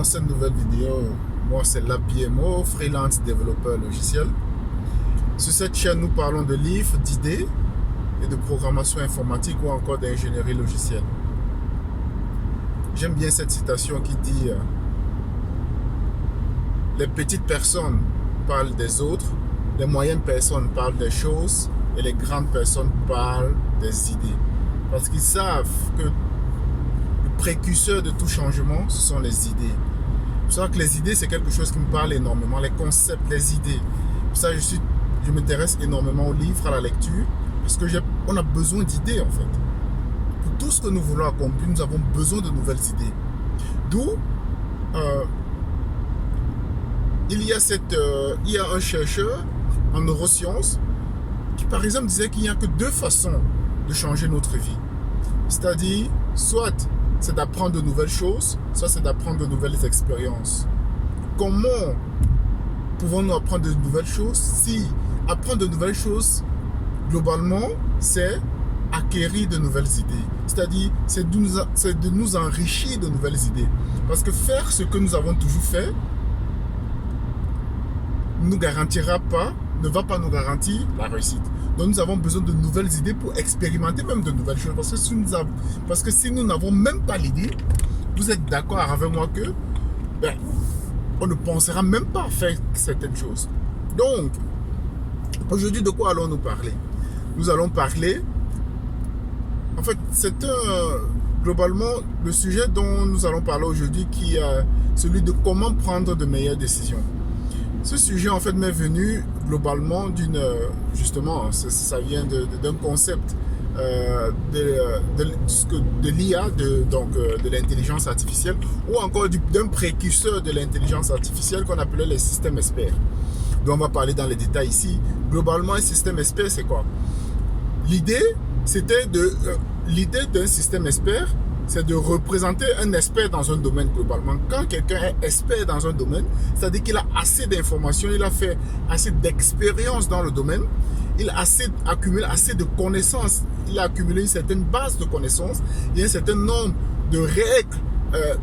dans cette nouvelle vidéo. Moi, c'est l'APMO, freelance développeur logiciel. Sur cette chaîne, nous parlons de livres, d'idées et de programmation informatique ou encore d'ingénierie logicielle. J'aime bien cette citation qui dit les petites personnes parlent des autres, les moyennes personnes parlent des choses et les grandes personnes parlent des idées. Parce qu'ils savent que le précurseur de tout changement, ce sont les idées. C'est pour ça que les idées, c'est quelque chose qui me parle énormément. Les concepts, les idées. Pour ça, je m'intéresse énormément aux livres, à la lecture, parce que on a besoin d'idées, en fait. Pour tout ce que nous voulons accomplir, nous avons besoin de nouvelles idées. D'où, il y a un chercheur en neurosciences qui, par exemple, disait qu'il n'y a que deux façons de changer notre vie. C'est-à-dire, soit c'est d'apprendre de nouvelles choses, soit c'est d'apprendre de nouvelles expériences. Comment pouvons-nous apprendre de nouvelles choses si apprendre de nouvelles choses, globalement, c'est acquérir de nouvelles idées. C'est-à-dire, c'est de nous enrichir de nouvelles idées. Parce que faire ce que nous avons toujours fait ne va pas nous garantir la réussite. Donc nous avons besoin de nouvelles idées pour expérimenter même de nouvelles choses. Parce que si nous n'avons même pas l'idée, vous êtes d'accord avec moi que on ne pensera même pas à faire certaines choses. Donc, aujourd'hui, de quoi allons-nous parler? Nous allons parler, en fait, globalement, le sujet dont nous allons parler aujourd'hui qui est celui de comment prendre de meilleures décisions. Ce sujet, en fait, m'est venu globalement justement, ça vient d'un concept de l'IA, de l'intelligence artificielle, ou encore d'un précurseur de l'intelligence artificielle qu'on appelait les systèmes experts. Donc, on va parler dans les détails ici. Globalement, un système expert, c'est quoi? L'idée d'un système expert, c'est de représenter un expert dans un domaine globalement. Quand quelqu'un est expert dans un domaine, c'est-à-dire qu'il a assez d'informations, il a fait assez d'expérience dans le domaine, il a accumulé assez de connaissances, il a accumulé une certaine base de connaissances, il y a un certain nombre de règles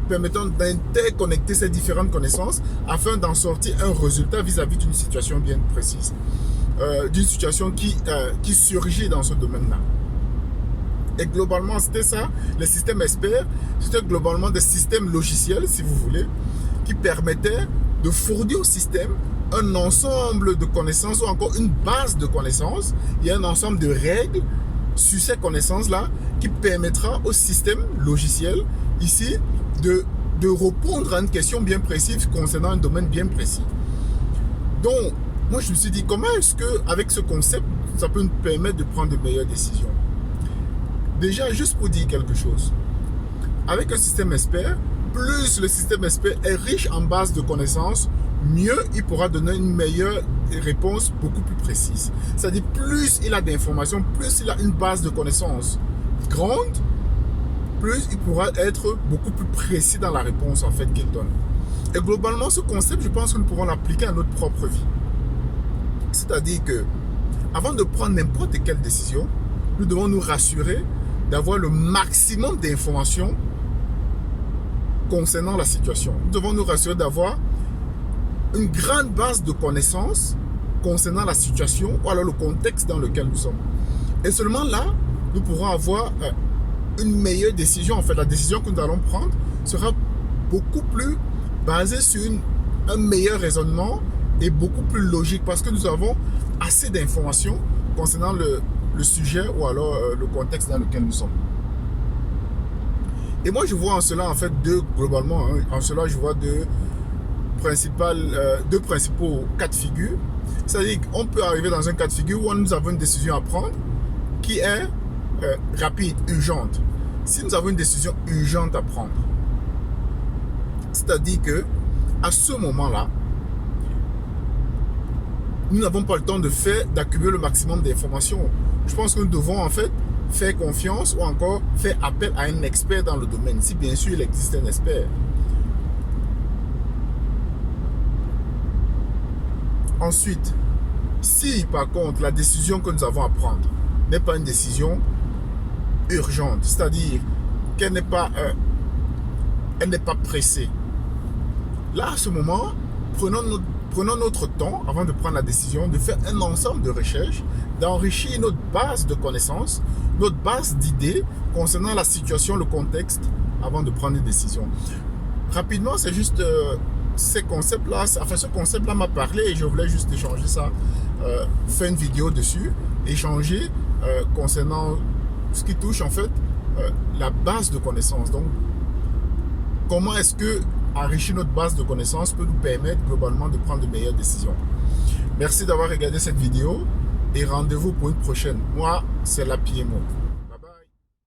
permettant d'interconnecter ces différentes connaissances afin d'en sortir un résultat vis-à-vis d'une situation bien précise, d'une situation qui surgit dans ce domaine-là. Et globalement, c'était ça, les systèmes experts, c'était globalement des systèmes logiciels, si vous voulez, qui permettaient de fournir au système un ensemble de connaissances ou encore une base de connaissances. Il y a un ensemble de règles sur ces connaissances-là qui permettra au système logiciel, ici, de répondre à une question bien précise concernant un domaine bien précis. Donc, moi, je me suis dit, comment est-ce qu'avec ce concept, ça peut nous permettre de prendre de meilleures décisions? Déjà, juste pour dire quelque chose, avec un système expert, plus le système expert est riche en base de connaissances, mieux il pourra donner une meilleure réponse beaucoup plus précise. C'est-à-dire, plus il a d'informations, plus il a une base de connaissances grande, plus il pourra être beaucoup plus précis dans la réponse en fait qu'il donne. Et globalement, ce concept, je pense que nous pourrons l'appliquer à notre propre vie. C'est-à-dire que, avant de prendre n'importe quelle décision, nous devons nous rassurer d'avoir le maximum d'informations concernant la situation. Nous devons nous rassurer d'avoir une grande base de connaissances concernant la situation ou alors le contexte dans lequel nous sommes. Et seulement là, nous pourrons avoir une meilleure décision. En fait, la décision que nous allons prendre sera beaucoup plus basée sur un meilleur raisonnement et beaucoup plus logique parce que nous avons assez d'informations concernant le sujet ou alors le contexte dans lequel nous sommes. Et moi, je vois en cela, en fait, globalement, en cela, je vois deux principaux cas de figure. C'est-à-dire qu'on peut arriver dans un cas de figure où nous avons une décision à prendre qui est rapide, urgente. Si nous avons une décision urgente à prendre, c'est-à-dire que à ce moment-là, nous n'avons pas le temps d'accumuler le maximum d'informations. Je pense que nous devons en fait faire confiance ou encore faire appel à un expert dans le domaine, si bien sûr il existe un expert. Ensuite, si par contre la décision que nous avons à prendre n'est pas une décision urgente, c'est-à-dire qu'elle n'est pas pressée, Là, à ce moment, prenons notre temps avant de prendre la décision de faire un ensemble de recherches, d'enrichir notre base de connaissances, notre base d'idées concernant la situation, le contexte, avant de prendre une décision. Rapidement, c'est juste ces concepts-là, enfin ce concept-là m'a parlé et je voulais juste échanger ça, faire une vidéo dessus, échanger concernant ce qui touche en fait la base de connaissances. Donc, comment est-ce que enrichir notre base de connaissances peut nous permettre globalement de prendre de meilleures décisions. Merci d'avoir regardé cette vidéo et rendez-vous pour une prochaine. Moi, c'est la PMO.